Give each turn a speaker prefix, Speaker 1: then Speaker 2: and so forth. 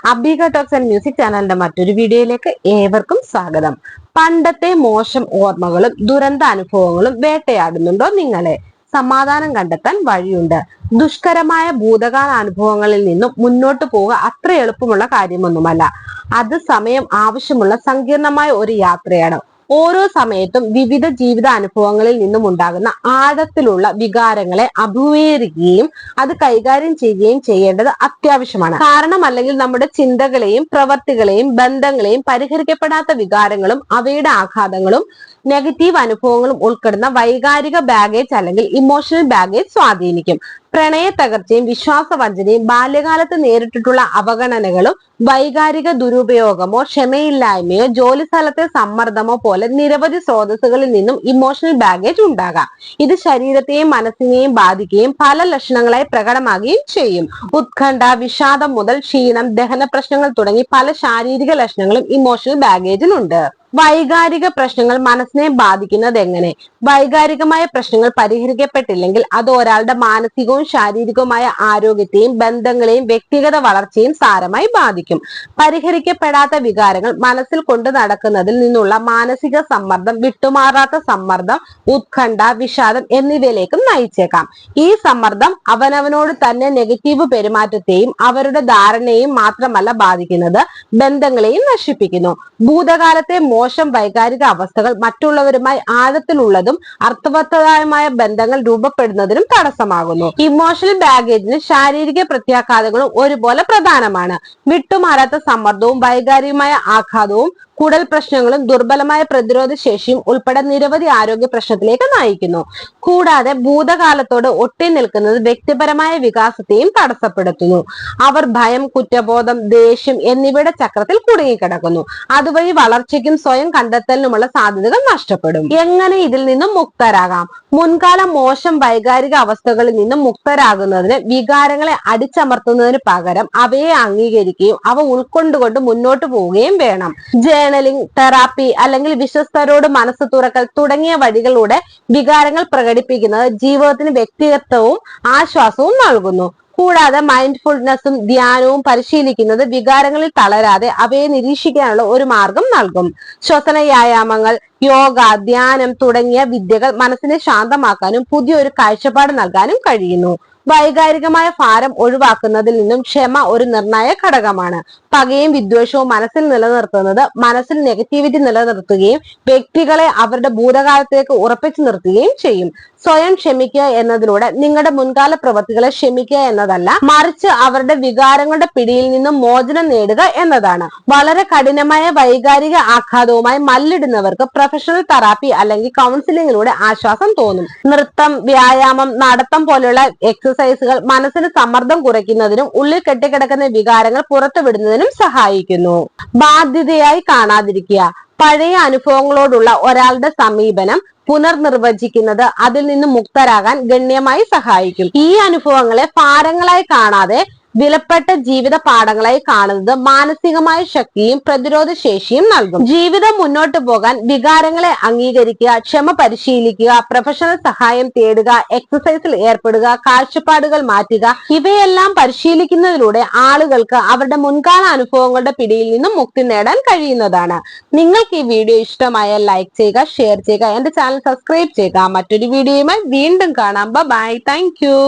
Speaker 1: അബിക talks and music ചാനലിന്റെ മറ്റൊരു വീഡിയോയിലേക്ക് ഏവർക്കും സ്വാഗതം. പണ്ടത്തെ മോശം ഓർമ്മകളും ദുരന്ത അനുഭവങ്ങളും വേട്ടയാടുന്നുണ്ടോ നിങ്ങളെ? സമാധാനം കണ്ടെത്താൻ വഴിയുണ്ട്. ദുഷ്കരമായ ഭൂതകാല അനുഭവങ്ങളിൽ നിന്നും മുന്നോട്ട് പോവുക അത്ര എളുപ്പമുള്ള കാര്യമൊന്നുമല്ല. അത് സമയം ആവശ്യമുള്ള സങ്കീർണമായ ഒരു യാത്രയാണ്. ഓരോ സമയത്തും വിവിധ ജീവിത അനുഭവങ്ങളിൽ നിന്നും ഉണ്ടാകുന്ന ആഴത്തിലുള്ള വികാരങ്ങളെ അഭിമുഖീകരിക്കുകയും അത് കൈകാര്യം ചെയ്യുകയും ചെയ്യേണ്ടത് അത്യാവശ്യമാണ്. കാരണം അല്ലെങ്കിൽ നമ്മുടെ ചിന്തകളെയും പ്രവർത്തികളെയും ബന്ധങ്ങളെയും പരിഹരിക്കപ്പെടാത്ത വികാരങ്ങളും അവയുടെ ആഘാതങ്ങളും നെഗറ്റീവ് അനുഭവങ്ങളും ഉൾപ്പെടുന്ന വൈകാരിക ബാഗേജ് അല്ലെങ്കിൽ ഇമോഷണൽ ബാഗേജ് സ്വാധീനിക്കും. പ്രണയ തകർച്ചയും വിശ്വാസവഞ്ചനയും ബാല്യകാലത്ത് നേരിട്ടിട്ടുള്ള അവഗണനകളും വൈകാരിക ദുരുപയോഗമോ ക്ഷമയില്ലായ്മയോ ജോലി സ്ഥലത്തെ സമ്മർദ്ദമോ പോലെ നിരവധി സ്രോതസ്സുകളിൽ നിന്നും ഇമോഷണൽ ബാഗേജ് ഉണ്ടാകാം. ഇത് ശരീരത്തെയും മനസ്സിനെയും ബാധിക്കുകയും പല ലക്ഷണങ്ങളായി പ്രകടമാകുകയും ചെയ്യും. ഉത്കണ്ഠ, വിഷാദം മുതൽ ക്ഷീണം, ദഹന പ്രശ്നങ്ങൾ തുടങ്ങി പല ശാരീരിക ലക്ഷണങ്ങളും ഇമോഷണൽ ബാഗേജിനുണ്ട്. വൈകാരിക പ്രശ്നങ്ങൾ മനസ്സിനെ ബാധിക്കുന്നത് എങ്ങനെ? വൈകാരികമായ പ്രശ്നങ്ങൾ പരിഹരിക്കപ്പെട്ടില്ലെങ്കിൽ അത് ഒരാളുടെ മാനസികവും ശാരീരികവുമായ ആരോഗ്യത്തെയും ബന്ധങ്ങളെയും വ്യക്തിഗത വളർച്ചയും സാരമായി ബാധിക്കും. പരിഹരിക്കപ്പെടാത്ത വികാരങ്ങൾ മനസ്സിൽ കൊണ്ടു നടക്കുന്നതിൽ നിന്നുള്ള മാനസിക സമ്മർദ്ദം, വിട്ടുമാറാത്ത സമ്മർദ്ദം, ഉത്കണ്ഠ, വിഷാദം എന്നിവയിലേക്കും നയിച്ചേക്കാം. ഈ സമ്മർദ്ദം അവനവനോട് തന്നെ നെഗറ്റീവ് പെരുമാറ്റത്തെയും അവരുടെ ധാരണയെയും മാത്രമല്ല ബാധിക്കുന്നത്, ബന്ധങ്ങളെയും നശിപ്പിക്കുന്നു. ഭൂതകാലത്തെ മോശം വൈകാരിക അവസ്ഥകൾ മറ്റുള്ളവരുമായി ആഴത്തിലുള്ളതും അർത്ഥവത്തായമായ ബന്ധങ്ങൾ രൂപപ്പെടുന്നതിനും തടസ്സമാകുന്നു. ഇമോഷണൽ ബാഗേജിന് ശാരീരിക പ്രത്യാഘാതങ്ങളും ഒരുപോലെ പ്രധാനമാണ്. വിട്ടുമാറാത്ത സമ്മർദ്ദവും വൈകാരികമായ ആഘാതവും കുടൽ പ്രശ്നങ്ങളും ദുർബലമായ പ്രതിരോധ ശേഷിയും ഉൾപ്പെടെ നിരവധി ആരോഗ്യ പ്രശ്നത്തിലേക്ക് നയിക്കുന്നു. കൂടാതെ ഭൂതകാലത്തോട് ഒട്ടി നിൽക്കുന്നത് വ്യക്തിപരമായ വികാസത്തെയും തടസ്സപ്പെടുത്തുന്നു. അവർ ഭയം, കുറ്റബോധം, ദേഷ്യം എന്നിവയുടെ ചക്രത്തിൽ കുടുങ്ങിക്കിടക്കുന്നു. അതുവഴി വളർച്ചയ്ക്കും സ്വയം കണ്ടെത്തലിനുമുള്ള സാധ്യതകൾ നഷ്ടപ്പെടും. എങ്ങനെ ഇതിൽ നിന്നും മുക്തരാകാം? മുൻകാല മോശം വൈകാരിക അവസ്ഥകളിൽ നിന്നും മുക്തരാകുന്നതിന് വികാരങ്ങളെ അടിച്ചമർത്തുന്നതിന് പകരം അവയെ അംഗീകരിക്കുകയും അവ ഉൾക്കൊണ്ടുകൊണ്ട് മുന്നോട്ട് പോവുകയും വേണം. ജേർണലിംഗ്, തെറാപ്പി അല്ലെങ്കിൽ വിശ്വസ്തരോട് മനസ്സ് തുറക്കൽ തുടങ്ങിയ വഴികളിലൂടെ വികാരങ്ങൾ പ്രകടിപ്പിക്കുന്നത് ജീവിതത്തിന് വ്യക്തിഗതവും ആശ്വാസവും നൽകുന്നു. കൂടാതെ മൈൻഡ്ഫുൾനെസ്സും ധ്യാനവും പരിശീലിക്കുന്നത് വികാരങ്ങളിൽ തളരാതെ അവയെ നിരീക്ഷിക്കാനുള്ള ഒരു മാർഗം നൽകും. ശ്വസന വ്യായാമങ്ങൾ, യോഗ, ധ്യാനം തുടങ്ങിയ വിദ്യകൾ മനസ്സിനെ ശാന്തമാക്കാനും പുതിയൊരു കാഴ്ചപ്പാട് നൽകാനും കഴിയുന്നു. വൈകാരികമായ ഭാരം ഒഴിവാക്കുന്നതിൽ നിന്നും ക്ഷമ ഒരു നിർണായക ഘടകമാണ്. പകയും വിദ്വേഷവും മനസ്സിൽ നിലനിർത്തുന്നത് മനസ്സിൽ നെഗറ്റിവിറ്റി നിലനിർത്തുകയും വ്യക്തികളെ അവരുടെ ഭൂതകാലത്തേക്ക് ഉറപ്പിച്ചു നിർത്തുകയും ചെയ്യും. സ്വയം ക്ഷമിക്കുക എന്നതിലൂടെ നിങ്ങളുടെ മുൻകാല പ്രവൃത്തികളെ ക്ഷമിക്കുക എന്നതല്ല, മറിച്ച് അവരുടെ വികാരങ്ങളുടെ പിടിയിൽ നിന്നും മോചനം നേടുക എന്നതാണ്. വളരെ കഠിനമായ വൈകാരിക ആഘാതവുമായി മല്ലിടുന്നവർക്ക് പ്രൊഫഷണൽ തെറാപ്പി അല്ലെങ്കിൽ കൗൺസിലിങ്ങിലൂടെ ആശ്വാസം തോന്നും. നൃത്തം, വ്യായാമം, നടത്തം പോലെയുള്ള എക്സസൈസുകൾ മനസ്സിന് സമ്മർദ്ദം കുറയ്ക്കുന്നതിനും ഉള്ളിൽ കെട്ടിക്കിടക്കുന്ന വികാരങ്ങൾ പുറത്തുവിടുന്നതിനും സഹായിക്കുന്നു. ബാധ്യതയായി കാണാതിരിക്കുക. പഴയ അനുഭവങ്ങളോടുള്ള ഒരാളുടെ സമീപനം പുനർനിർവചിക്കുന്നത് അതിൽ നിന്ന് മുക്തരാകാൻ ഗണ്യമായി സഹായിക്കും. ഈ അനുഭവങ്ങളെ ഭാരങ്ങളായി കാണാതെ വിലപ്പെട്ട ജീവിത പാഠങ്ങളായി കാണുന്നത് മാനസികമായ ശക്തിയും പ്രതിരോധ ശേഷിയും നൽകും. ജീവിതം മുന്നോട്ട് പോകാൻ വികാരങ്ങളെ അംഗീകരിക്കുക, ക്ഷമ പരിശീലിക്കുക, പ്രൊഫഷണൽ സഹായം തേടുക, എക്സസൈസിൽ ഏർപ്പെടുക, കാഴ്ചപ്പാടുകൾ മാറ്റുക, ഇവയെല്ലാം പരിശീലിക്കുന്നതിലൂടെ ആളുകൾക്ക് അവരുടെ മുൻകാല അനുഭവങ്ങളുടെ പിടിയിൽ നിന്നും മുക്തി നേടാൻ കഴിയുന്നതാണ്. നിങ്ങൾക്ക് ഈ വീഡിയോ ഇഷ്ടമായാൽ ലൈക്ക് ചെയ്യുക, ഷെയർ ചെയ്യുക, എന്റെ ചാനൽ സബ്സ്ക്രൈബ് ചെയ്യുക. മറ്റൊരു വീഡിയോയുമായി വീണ്ടും കാണാം. ബൈ. Thank you.